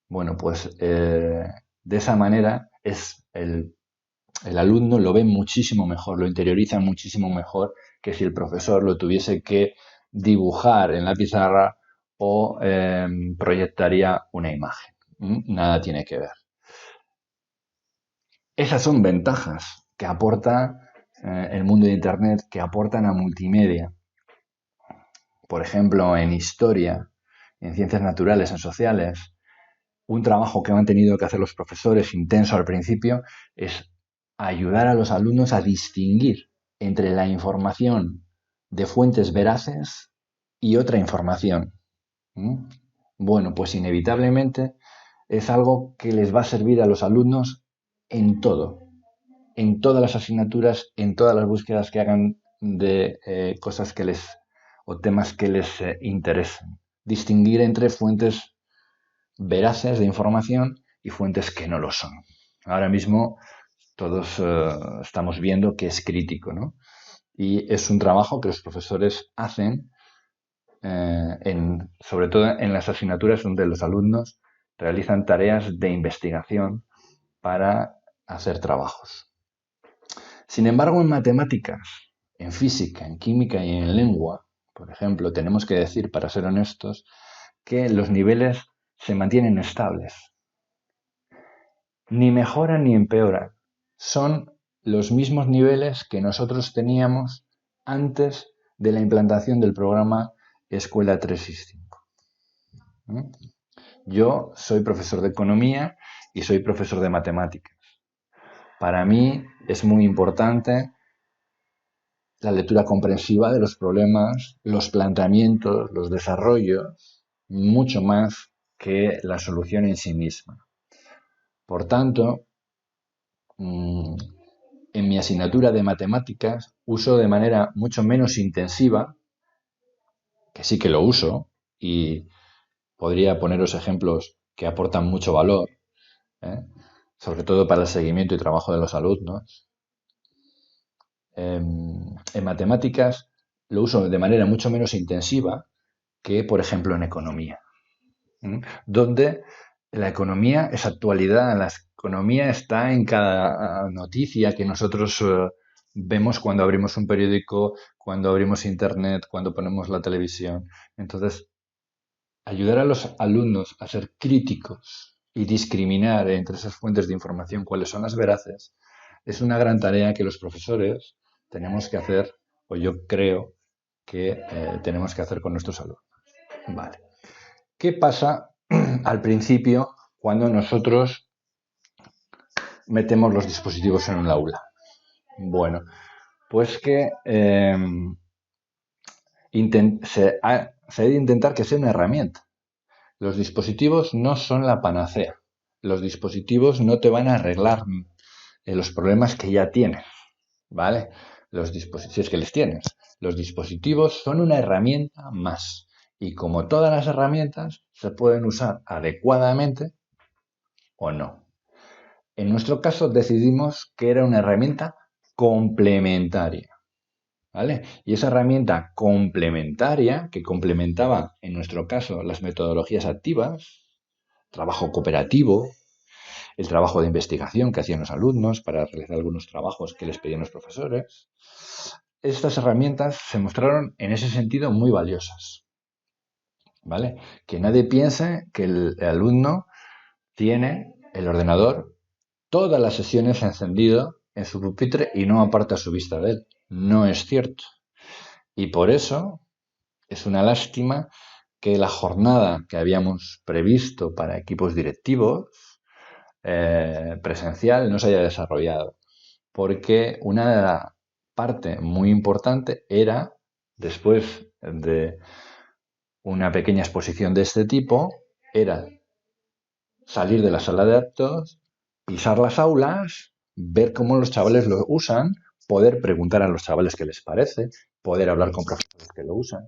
Bueno, pues de esa manera el alumno lo ve muchísimo mejor, lo interioriza muchísimo mejor que si el profesor lo tuviese que dibujar en la pizarra o proyectaría una imagen. Nada tiene que ver. Esas son ventajas que aporta el mundo de Internet, que aportan a multimedia. Por ejemplo, en historia, en ciencias naturales, en sociales, un trabajo que han tenido que hacer los profesores intenso al principio es ayudar a los alumnos a distinguir entre la información de fuentes veraces y otra información. Bueno, pues inevitablemente es algo que les va a servir a los alumnos en todo, en todas las asignaturas, en todas las búsquedas que hagan de cosas que les o temas que les interesen. Distinguir entre fuentes veraces de información y fuentes que no lo son. Ahora mismo todos estamos viendo que es crítico, ¿no? Y es un trabajo que los profesores hacen, sobre todo en las asignaturas donde los alumnos realizan tareas de investigación para hacer trabajos. Sin embargo, en matemáticas, en física, en química y en lengua, por ejemplo, tenemos que decir, para ser honestos, que los niveles se mantienen estables. Ni mejoran ni empeoran. Son los mismos niveles que nosotros teníamos antes de la implantación del programa Escuela 365. Yo soy profesor de economía y soy profesor de matemáticas. Para mí es muy importante la lectura comprensiva de los problemas, los planteamientos, los desarrollos, mucho más que la solución en sí misma. Por tanto, en mi asignatura de matemáticas uso de manera mucho menos intensiva, que sí que lo uso, y podría poneros ejemplos que aportan mucho valor, ¿eh? Sobre todo para el seguimiento y trabajo de los alumnos. En matemáticas lo uso de manera mucho menos intensiva que, por ejemplo, en economía, donde la economía es actualidad, la economía está en cada noticia que nosotros vemos cuando abrimos un periódico, cuando abrimos internet, cuando ponemos la televisión. Entonces, ayudar a los alumnos a ser críticos y discriminar entre esas fuentes de información cuáles son las veraces es una gran tarea que los profesores tenemos que hacer, o yo creo que tenemos que hacer con nuestros alumnos. Vale. ¿Qué pasa al principio cuando nosotros metemos los dispositivos en un aula? Bueno, pues que se ha de intentar que sea una herramienta. Los dispositivos no son la panacea. Los dispositivos no te van a arreglar los problemas que ya tienes, ¿vale? Si es que les tienes. Los dispositivos son una herramienta más. Y como todas las herramientas, se pueden usar adecuadamente o no. En nuestro caso decidimos que era una herramienta complementaria, ¿vale? Y esa herramienta complementaria, que complementaba en nuestro caso las metodologías activas, trabajo cooperativo, el trabajo de investigación que hacían los alumnos para realizar algunos trabajos que les pedían los profesores, estas herramientas se mostraron en ese sentido muy valiosas, ¿vale? Que nadie piense que el alumno tiene el ordenador todas las sesiones encendido en su pupitre y no aparta su vista de él. No es cierto. Y por eso es una lástima que la jornada que habíamos previsto para equipos directivos presencial no se haya desarrollado. Porque una parte muy importante era, después de una pequeña exposición de este tipo, era salir de la sala de actos, pisar las aulas, ver cómo los chavales lo usan, poder preguntar a los chavales qué les parece, poder hablar con profesores que lo usan.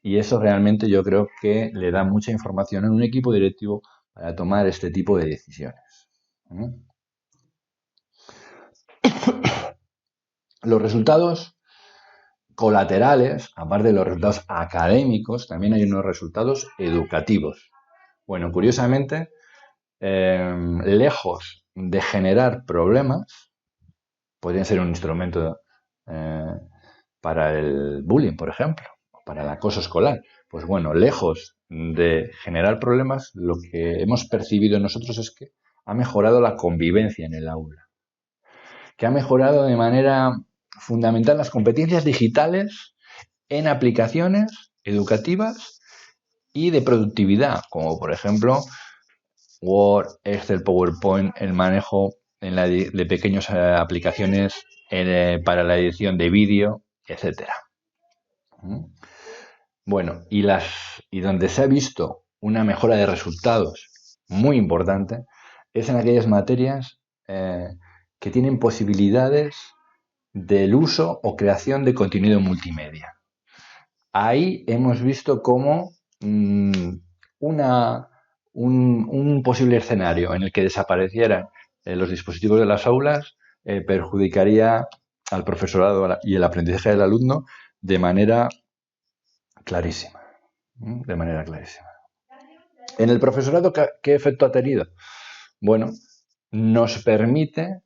Y eso realmente yo creo que le da mucha información a un equipo directivo para tomar este tipo de decisiones. Los resultados colaterales, aparte de los resultados académicos, también hay unos resultados educativos. Bueno, curiosamente, lejos de generar problemas, podrían ser un instrumento para el bullying, por ejemplo, o para el acoso escolar. Pues bueno, lejos de generar problemas, lo que hemos percibido nosotros es que ha mejorado la convivencia en el aula, que ha mejorado de manera fundamental las competencias digitales en aplicaciones educativas y de productividad, como por ejemplo Word, Excel, PowerPoint, el manejo de pequeñas aplicaciones para la edición de vídeo, etcétera. Bueno, y donde se ha visto una mejora de resultados muy importante es en aquellas materias que tienen posibilidades del uso o creación de contenido multimedia. Ahí hemos visto cómo un posible escenario en el que desaparecieran los dispositivos de las aulas perjudicaría al profesorado y el aprendizaje del alumno de manera clarísima. De manera clarísima. En el profesorado, ¿qué efecto ha tenido? Bueno, nos permite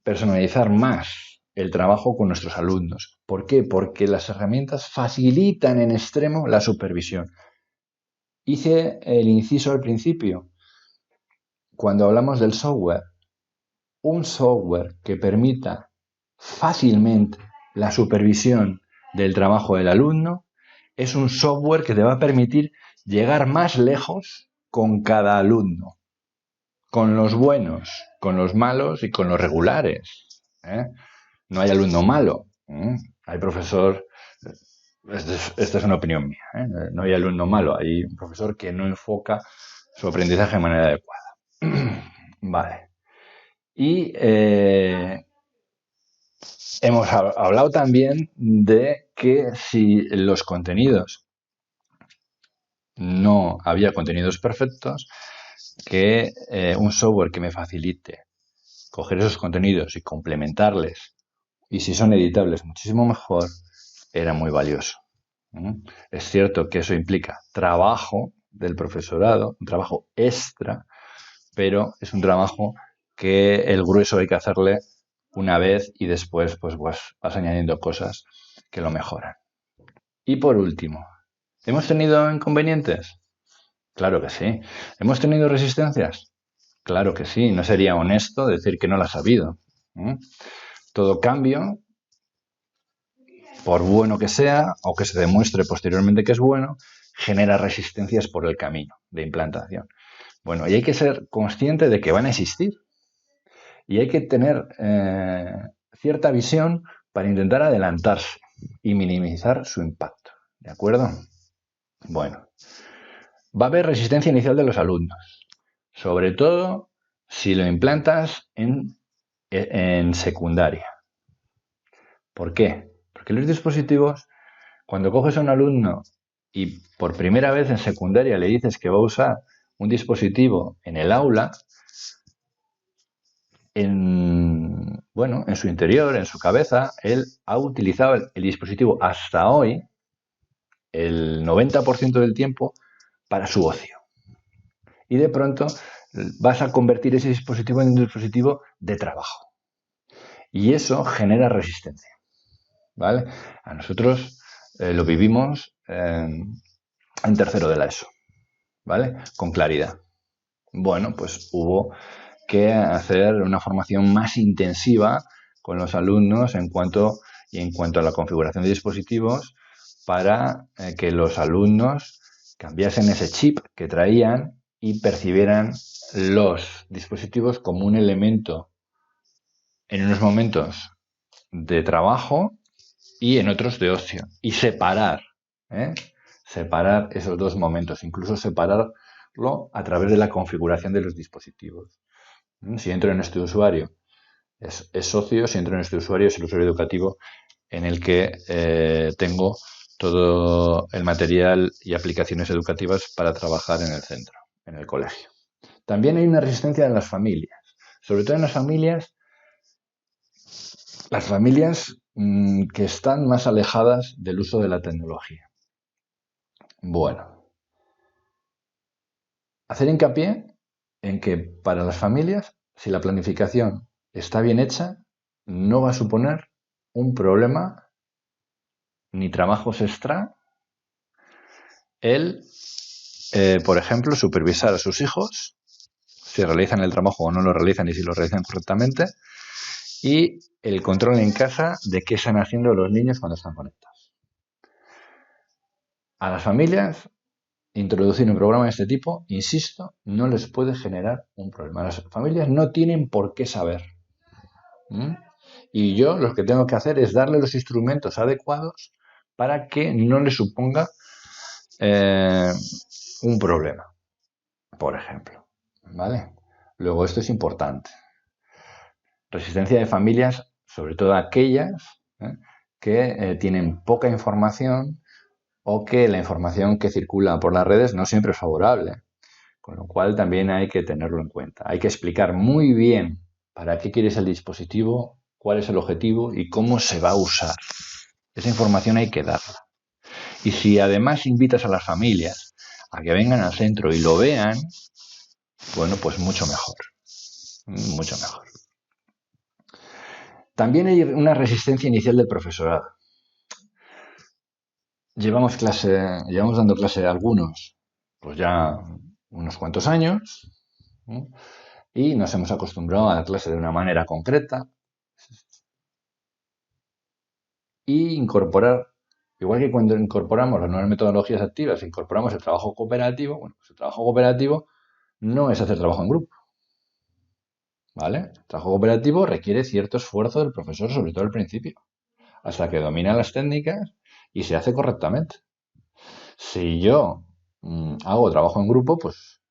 personalizar más el trabajo con nuestros alumnos. ¿Por qué? Porque las herramientas facilitan en extremo la supervisión. Hice el inciso al principio. Cuando hablamos del software, un software que permita fácilmente la supervisión del trabajo del alumno es un software que te va a permitir llegar más lejos con cada alumno, con los buenos, con los malos y con los regulares. No hay alumno malo, Hay profesor, esta es una opinión mía, ¿eh? No hay alumno malo, hay un profesor que no enfoca su aprendizaje de manera adecuada. Vale. Y hemos hablado también de que si los contenidos no había contenidos perfectos, que un software que me facilite coger esos contenidos y complementarles, y si son editables muchísimo mejor, era muy valioso. Es cierto que eso implica trabajo del profesorado, un trabajo extra, pero es un trabajo que el grueso hay que hacerle una vez y después pues vas añadiendo cosas que lo mejoran. Y por último, ¿hemos tenido inconvenientes? Claro que sí. ¿Hemos tenido resistencias? Claro que sí. No sería honesto decir que no las ha habido. Todo cambio, por bueno que sea, o que se demuestre posteriormente que es bueno, genera resistencias por el camino de implantación. Bueno, y hay que ser consciente de que van a existir. Y hay que tener cierta visión para intentar adelantarse y minimizar su impacto. ¿De acuerdo? Bueno, va a haber resistencia inicial de los alumnos, sobre todo si lo implantas en secundaria. ¿Por qué? Porque los dispositivos, cuando coges a un alumno y por primera vez en secundaria le dices que va a usar un dispositivo en el aula, en su interior, en su cabeza, él ha utilizado el dispositivo hasta hoy, el 90% del tiempo, para su ocio. Y de pronto vas a convertir ese dispositivo en un dispositivo de trabajo. Y eso genera resistencia. ¿Vale? A nosotros lo vivimos en tercero de la ESO. ¿Vale? Con claridad. Bueno, pues hubo que hacer una formación más intensiva con los alumnos en cuanto a la configuración de dispositivos para que los alumnos cambiasen ese chip que traían y percibieran los dispositivos como un elemento en unos momentos de trabajo y en otros de ocio. Y separar esos dos momentos, incluso separarlo a través de la configuración de los dispositivos. Si entro en este usuario es socio, si entro en este usuario es el usuario educativo en el que tengo todo el material y aplicaciones educativas para trabajar en el centro, en el colegio. También hay una resistencia en las familias, sobre todo en las familias que están más alejadas del uso de la tecnología. Bueno, hacer hincapié en que para las familias, si la planificación está bien hecha, no va a suponer un problema ni trabajos extra el, por ejemplo, supervisar a sus hijos si realizan el trabajo o no lo realizan y si lo realizan correctamente, y el control en casa de qué están haciendo los niños cuando están conectados. A las familias, introducir un programa de este tipo, insisto, no les puede generar un problema. Las familias no tienen por qué saber. Y yo lo que tengo que hacer es darle los instrumentos adecuados para que no le suponga un problema, por ejemplo. ¿Vale? Luego, esto es importante. Resistencia de familias, sobre todo aquellas que tienen poca información o que la información que circula por las redes no siempre es favorable. Con lo cual también hay que tenerlo en cuenta. Hay que explicar muy bien para qué quieres el dispositivo, cuál es el objetivo y cómo se va a usar. Esa información hay que darla. Y si además invitas a las familias a que vengan al centro y lo vean, bueno, pues mucho mejor. Mucho mejor. También hay una resistencia inicial del profesorado. Llevamos dando clase a algunos, pues ya unos cuantos años, y nos hemos acostumbrado a la clase de una manera concreta y incorporar, igual que cuando incorporamos las nuevas metodologías activas, incorporamos el trabajo cooperativo. Bueno, pues el trabajo cooperativo no es hacer trabajo en grupo, ¿vale? El trabajo cooperativo requiere cierto esfuerzo del profesor, sobre todo al principio. hasta que domina las técnicas y se hace correctamente. Si yo hago trabajo en grupo, pues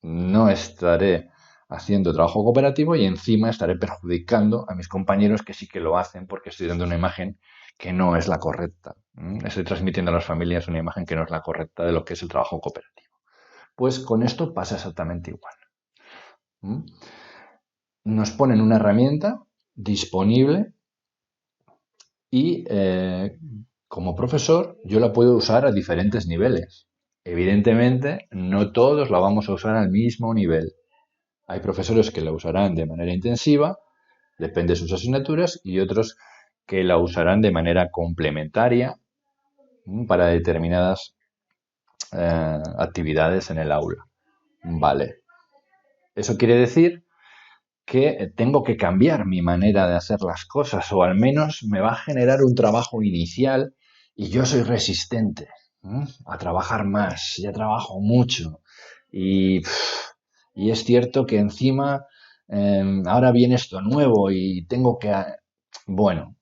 no estaré haciendo trabajo cooperativo y encima estaré perjudicando a mis compañeros que sí que lo hacen porque estoy dando una imagen que no es la correcta. Estoy transmitiendo a las familias una imagen que no es la correcta de lo que es el trabajo cooperativo. Pues con esto pasa exactamente igual. Nos ponen una herramienta disponible y como profesor yo la puedo usar a diferentes niveles. Evidentemente, no todos la vamos a usar al mismo nivel. Hay profesores que la usarán de manera intensiva, depende de sus asignaturas, y otros que la usarán de manera complementaria para determinadas actividades en el aula. Vale. Eso quiere decir que tengo que cambiar mi manera de hacer las cosas o al menos me va a generar un trabajo inicial y yo soy resistente a trabajar más, ya trabajo mucho y es cierto que encima ahora viene esto nuevo y tengo que... Bueno,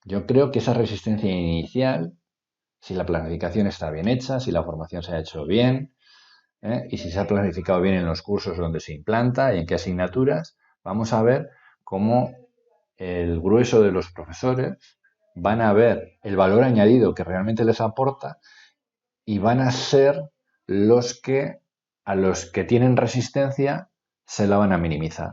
yo creo que esa resistencia inicial, si la planificación está bien hecha, si la formación se ha hecho bien, y si se ha planificado bien en los cursos donde se implanta y en qué asignaturas, vamos a ver cómo el grueso de los profesores van a ver el valor añadido que realmente les aporta y van a ser los que a los que tienen resistencia se la van a minimizar.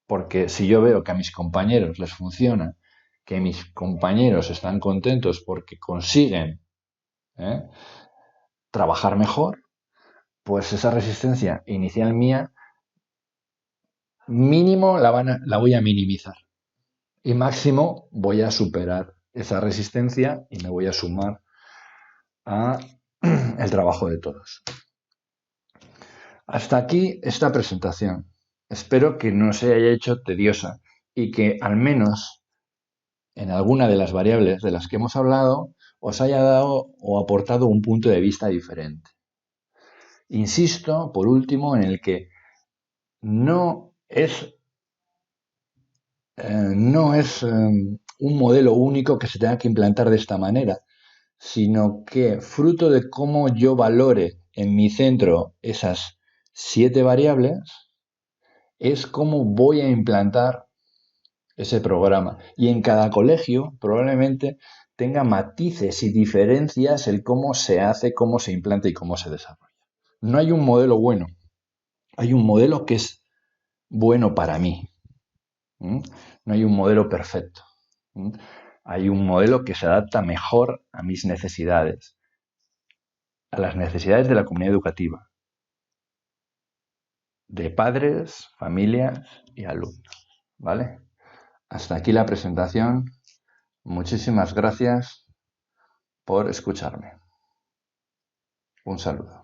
Porque si yo veo que a mis compañeros les funciona, que mis compañeros están contentos porque consiguen trabajar mejor, pues esa resistencia inicial mía mínimo la voy a minimizar y máximo voy a superar esa resistencia y me voy a sumar a el trabajo de todos. Hasta aquí esta presentación. Espero que no se haya hecho tediosa y que al menos en alguna de las variables de las que hemos hablado os haya dado o aportado un punto de vista diferente. Insisto, por último, en el que no es un modelo único que se tenga que implantar de esta manera, sino que fruto de cómo yo valore en mi centro esas 7 variables, es cómo voy a implantar ese programa. Y en cada colegio probablemente tenga matices y diferencias el cómo se hace, cómo se implanta y cómo se desarrolla. No hay un modelo bueno, hay un modelo que es bueno para mí. No hay un modelo perfecto. Hay un modelo que se adapta mejor a mis necesidades, a las necesidades de la comunidad educativa, de padres, familias y alumnos. ¿Vale? Hasta aquí la presentación. Muchísimas gracias por escucharme. Un saludo.